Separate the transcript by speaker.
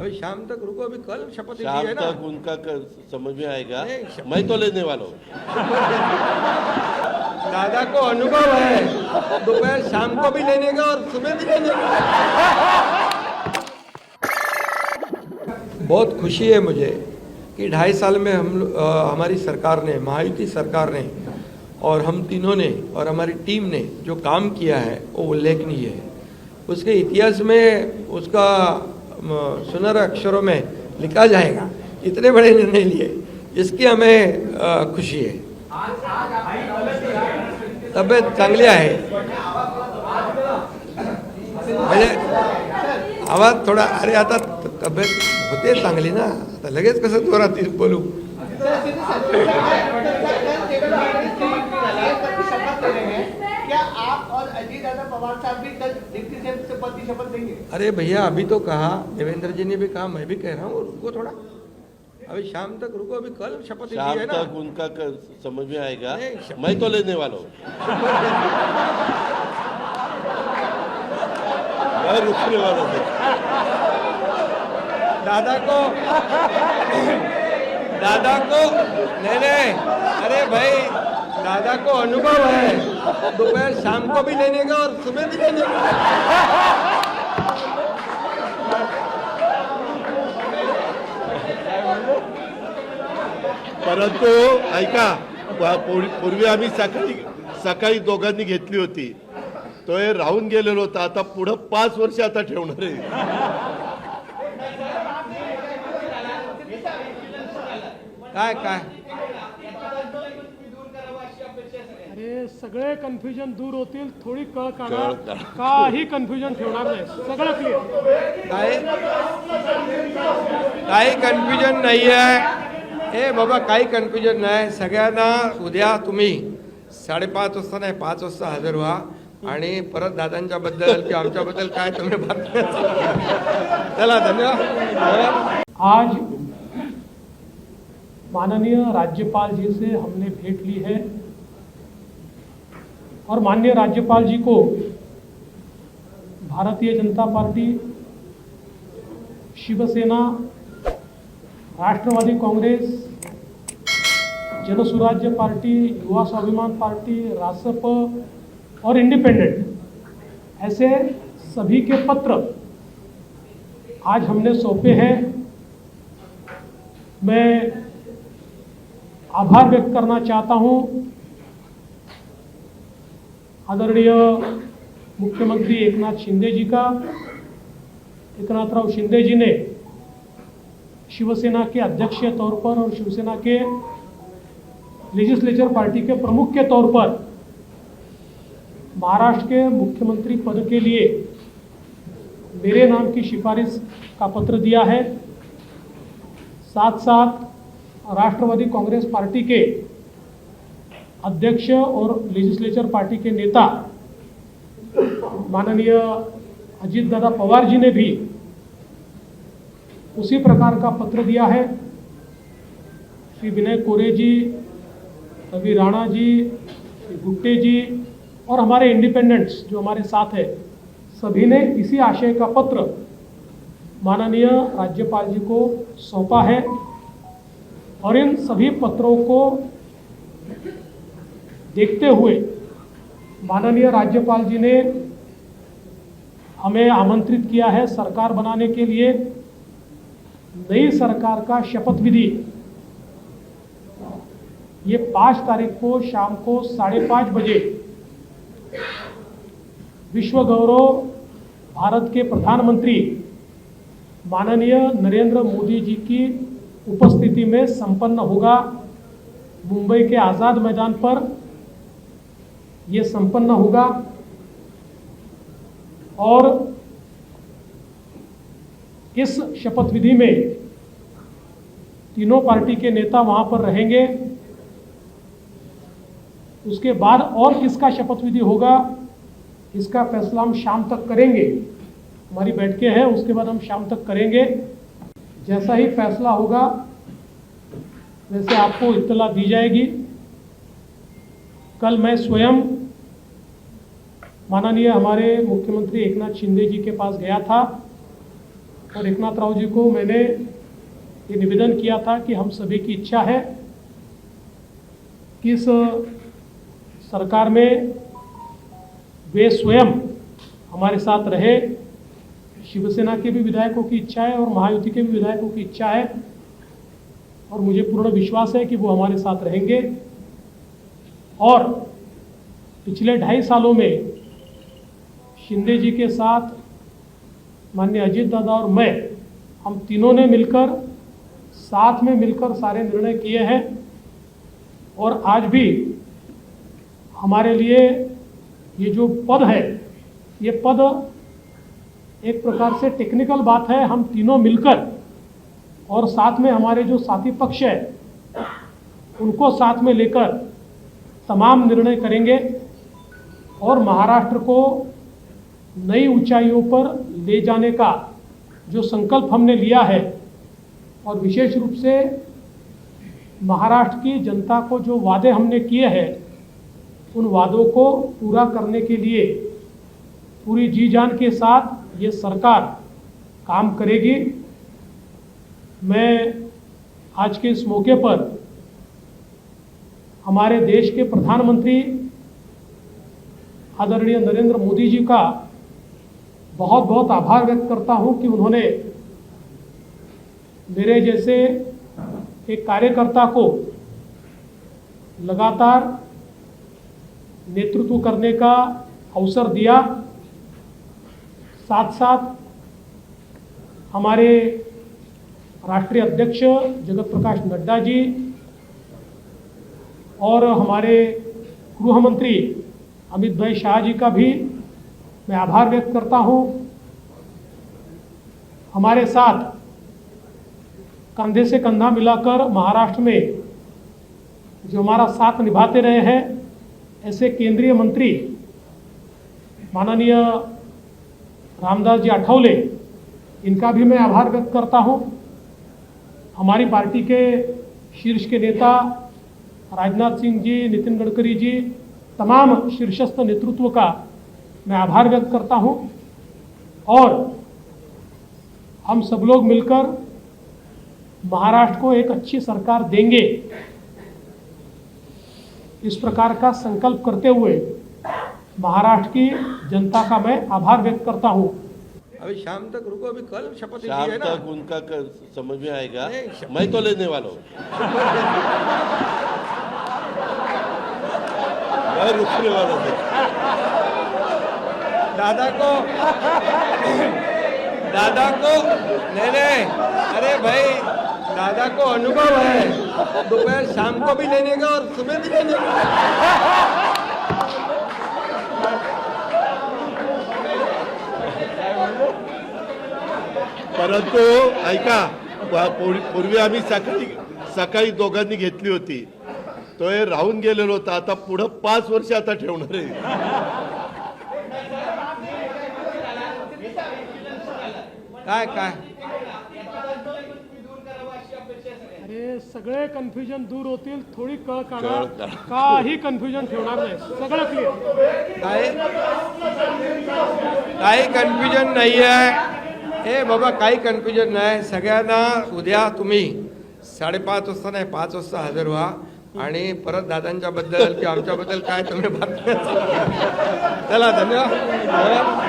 Speaker 1: अभी शाम तक रुको, अभी कल शपथ ली
Speaker 2: शाम
Speaker 1: है ना।
Speaker 2: तक उनका समझ में आएगा।
Speaker 1: नहीं,
Speaker 2: मैं तो लेने वाला हूँ।
Speaker 1: दादा को अनुभव है, दोपहर शाम को भी लेने का और सुबह भी लेने का। बहुत खुशी है मुझे कि 2.5 साल में हमारी सरकार ने, महायुति सरकार ने और हम तीनों ने और हमारी टीम ने जो काम किया है वो उल्लेखनीय है। उसके इतिहास में उसका सुनहरे अक्षरों में लिखा जाएगा। इतने बड़े निर्णय लिए, इसकी हमें खुशी है। तब्येत चांगली आहे, म्हणजे आवाज थोडा, अरे आता तब्येत होते चांगली ना, आता लगेच कसं जोरात बोलू।
Speaker 3: क्या आप और अजीत पवार साहब भी कल डिप्टी सीएम की शपथ देंगे?
Speaker 1: अरे भैया, अभी तो कहा, देवेंद्र जी ने भी कहा, मैं भी कह रहा हूँ, रुको थोड़ा, अभी शाम तक रुको, अभी कल शपथ ली
Speaker 2: शाम
Speaker 1: है ना।
Speaker 2: तक उनका समझ में आएगा।
Speaker 1: नहीं,
Speaker 2: मैं तो लेने वाला हूँ। मैं रुकने वाला हूँ।
Speaker 1: दादा को नहीं, अरे भाई, दादा को अनुभव है, दोपहर शाम को भी लेने का और सुबह भी लेने का।
Speaker 2: परंतु ऐका, पूर्वी आम्ही सकाळी दोघांनी घेतली होती, तो हे राहून गेलेलो होता। आता पुढे 5 वर्ष आता ठेवणार आहे।
Speaker 1: काय
Speaker 4: अरे सगळे कन्फ्युजन दूर होतील, थोडी कळ काढा, काही कन्फ्युजन ठेवणार नाही, सगळं क्लिअर।
Speaker 1: काही कन्फ्युजन नाही आहे। हे बाबा, काही कन्फ्युजन नाही। सगळ्यांना उद्या तुम्ही 5:30 वाजता नाही, 5 वाजता हजर व्हा आणि परत दादांच्या बद्दल किंवा आमच्याबद्दल काय तुम्ही बातम्या चला, धन्यवाद।
Speaker 4: आज माननीय राज्यपाल जी से हमने भेंट ली है और माननीय राज्यपाल जी को भारतीय जनता पार्टी, शिवसेना, राष्ट्रवादी कांग्रेस, जनसुराज्य पार्टी, युवा स्वाभिमान पार्टी, रासप और इंडिपेंडेंट, ऐसे सभी के पत्र आज हमने सौंपे हैं। मैं आभार व्यक्त करना चाहता हूं आदरणीय मुख्यमंत्री एकनाथ शिंदे जी का। एकनाथराव शिंदे जी ने शिवसेना के अध्यक्ष के तौर पर और शिवसेना के लेजिस्लेचर पार्टी के प्रमुख के तौर पर महाराष्ट्र के मुख्यमंत्री पद के लिए मेरे नाम की सिफारिश का पत्र दिया है। साथ साथ राष्ट्रवादी कांग्रेस पार्टी के अध्यक्ष और लेजिस्लेचर पार्टी के नेता माननीय अजीत दादा पवार जी ने भी उसी प्रकार का पत्र दिया है। श्री विनय कोरे जी, रवि राणा जी, श्री गुट्टे जी और हमारे इंडिपेंडेंट्स जो हमारे साथ है, सभी ने इसी आशय का पत्र माननीय राज्यपाल जी को सौंपा है और इन सभी पत्रों को देखते हुए माननीय राज्यपाल जी ने हमें आमंत्रित किया है सरकार बनाने के लिए। नई सरकार का शपथ विधि ये 5 तारीख को शाम को 5:30 बजे विश्व गौरव भारत के प्रधानमंत्री माननीय नरेंद्र मोदी जी की उपस्थिति में संपन्न होगा। मुंबई के आज़ाद मैदान पर ये संपन्न होगा और इस शपथ विधि में तीनों पार्टी के नेता वहां पर रहेंगे। उसके बाद और किसका शपथ विधि होगा इसका फैसला हम शाम तक करेंगे। हमारी बैठकें हैं, उसके बाद हम शाम तक करेंगे। जैसा ही फैसला होगा वैसे आपको इत्तला दी जाएगी। कल मैं स्वयं माननीय हमारे मुख्यमंत्री एकनाथ शिंदे जी के पास गया था और एकनाथ राव जी को मैंने ये निवेदन किया था कि हम सभी की इच्छा है कि इस सरकार में वे स्वयं हमारे साथ रहे। शिवसेना के भी विधायकों की इच्छा है और महायुति के भी विधायकों की इच्छा है और मुझे पूर्ण विश्वास है कि वो हमारे साथ रहेंगे। और पिछले 2.5 सालों में शिंदे जी के साथ माननीय अजीत दादा और मैं, हम तीनों ने मिलकर साथ में मिलकर सारे निर्णय किए हैं और आज भी हमारे लिए ये जो पद है, ये पद एक प्रकार से टेक्निकल बात है। हम तीनों मिलकर और साथ में हमारे जो साथी पक्ष है उनको साथ में लेकर तमाम निर्णय करेंगे और महाराष्ट्र को नई ऊंचाइयों पर ले जाने का जो संकल्प हमने लिया है और विशेष रूप से महाराष्ट्र की जनता को जो वादे हमने किए हैं उन वादों को पूरा करने के लिए पूरी जी जान के साथ ये सरकार काम करेगी। मैं आज के इस मौके पर हमारे देश के प्रधानमंत्री आदरणीय नरेंद्र मोदी जी का बहुत बहुत आभार व्यक्त करता हूं कि उन्होंने मेरे जैसे एक कार्यकर्ता को लगातार नेतृत्व करने का अवसर दिया। साथ साथ हमारे राष्ट्रीय अध्यक्ष जगत प्रकाश नड्डा जी और हमारे गृह मंत्री अमित भाई शाह जी का भी मैं आभार व्यक्त करता हूं। हमारे साथ कंधे से कंधा मिलाकर महाराष्ट्र में जो हमारा साथ निभाते रहे हैं ऐसे केंद्रीय मंत्री माननीय रामदास जी आठवले, इनका भी मैं आभार व्यक्त करता हूं। हमारी पार्टी के शीर्ष के नेता राजनाथ सिंह जी, नितिन गडकरी जी, तमाम शीर्षस्थ नेतृत्व का मैं आभार व्यक्त करता हूं और हम सब लोग मिलकर महाराष्ट्र को एक अच्छी सरकार देंगे, इस प्रकार का संकल्प करते हुए महाराष्ट्र की जनता का मैं आभार व्यक्त करता हूं।
Speaker 1: अभी शाम तक रुको, अभी कल शपथ ली
Speaker 2: शाम
Speaker 1: है ना।
Speaker 2: तक उनका समझ में आएगा।
Speaker 1: नहीं,
Speaker 2: मैं तो लेने वाला हूँ। मैं रुकने वाला हूँ।
Speaker 1: दादा को नहीं, अरे भाई दादा को अनुभव है, दोपहर शाम को भी लेने का और सुबह भी लेने का।
Speaker 2: परंतु ऐका, पूर्वी आम्ही सकाळी दोघांनी घेतली होती, तो हे राहून गेलेलो होता। आता पुढे 5 वर्ष आता ठेवणार आहे।
Speaker 1: काय
Speaker 4: अरे सगळे कन्फ्युजन दूर होतील, थोडी कळ काढा, काही कन्फ्युजन ठेवणार नाही, सगळं क्लिअर।
Speaker 1: काही कन्फ्युजन नाही आहे। हे बाबा काही कन्फ्युजन नाही। सगळ्यांना उद्या तुम्ही 5:30 वाजता नाही 5 वाजता हजर व्हा आणि परत दादांच्या बद्दल किंवा आमच्याबद्दल काय तुम्ही बातम्या चला, धन्यवाद।